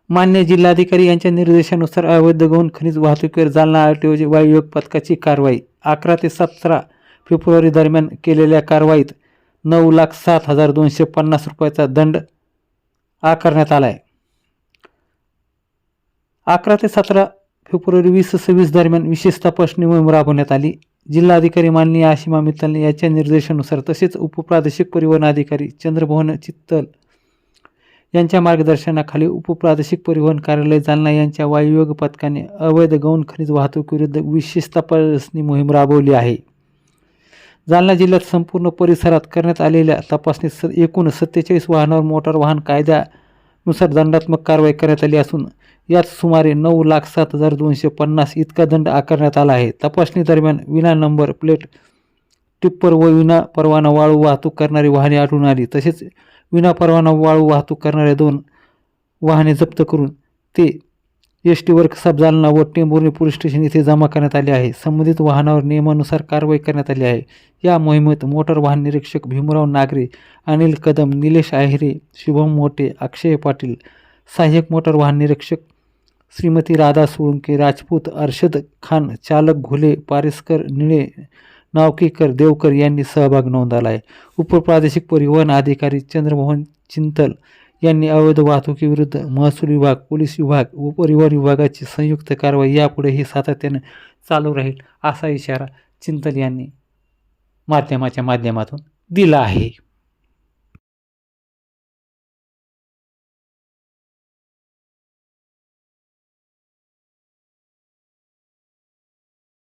मान्य जिल्हाधिकारी यांच्या निर्देशानुसार अवैध गौण खनिज वाहतुकीवर जालना आरटीओ वायुयोग पथकाची कारवाई. 11 ते 17 फेब्रुवारी दरम्यान केलेल्या कारवाईत 9,07,250 रुपयाचा दंड आकारण्यात आला आहे. 11 ते 17 फेब्रुवारी 2026 दरम्यान विशेष तपासणी मोहीम राबवण्यात आली. जिल्हाधिकारी माननीय आशिमा मित्तल यांच्या निर्देशानुसार तसेच उपप्रादेशिक परिवहन अधिकारी चंद्रभोहन चित्तल यांच्या मार्गदर्शनाखाली उपप्रादेशिक परिवहन कार्यालय जालना यांच्या वायुयोग पथकाने अवैध गौण खनिज वाहतुकीविरुद्ध विशेष तपासणी मोहीम राबवली आहे. जालना जिल्ह्यात संपूर्ण परिसरात करण्यात आलेल्या तपासणीत एकूण 47 वाहनावर मोटार वाहन कायद्यानुसार दंडात्मक कारवाई करण्यात आली असून यात सुमारे 9,07,250 इतका दंड आकारण्यात आला आहे. तपासणी दरम्यान विना नंबर प्लेट टिप्पर व विना परवाना वाळू वाहतूक करणारी वाहने आढळून आली. तसेच विना परवाना वाळू वाहतूक करणाऱ्या 2 वाहने जप्त करून ते एसटी वर्कशॉप जालना व टेंभुर्णी पोलीस स्टेशन येथे जमा करण्यात आले आहे. संबंधित वाहनावर नियमानुसार कारवाई करण्यात आली आहे. या मोहिमेत मोटार वाहन निरीक्षक भीमराव नागरे, अनिल कदम, निलेश आहेरे, शुभम मोटे, अक्षय पाटील, सहाय्यक मोटार वाहन निरीक्षक श्रीमती राधा सोळंके, राजपूत, अर्शद खान, चालक घुले, पारेसकर, निळे, नावकेकर, देवकर यांनी सहभाग नोंदवला आहे. उपप्रादेशिक परिवहन अधिकारी चंद्रमोहन चिंतल यांनी अवैध वाहतुकीविरुद्ध महसूल विभाग, पोलीस विभाग व परिवहन विभागाची संयुक्त कारवाई यापुढेही सातत्याने चालू राहील असा इशारा चिंतल यांनी माध्यमाच्या माध्यमातून दिला आहे.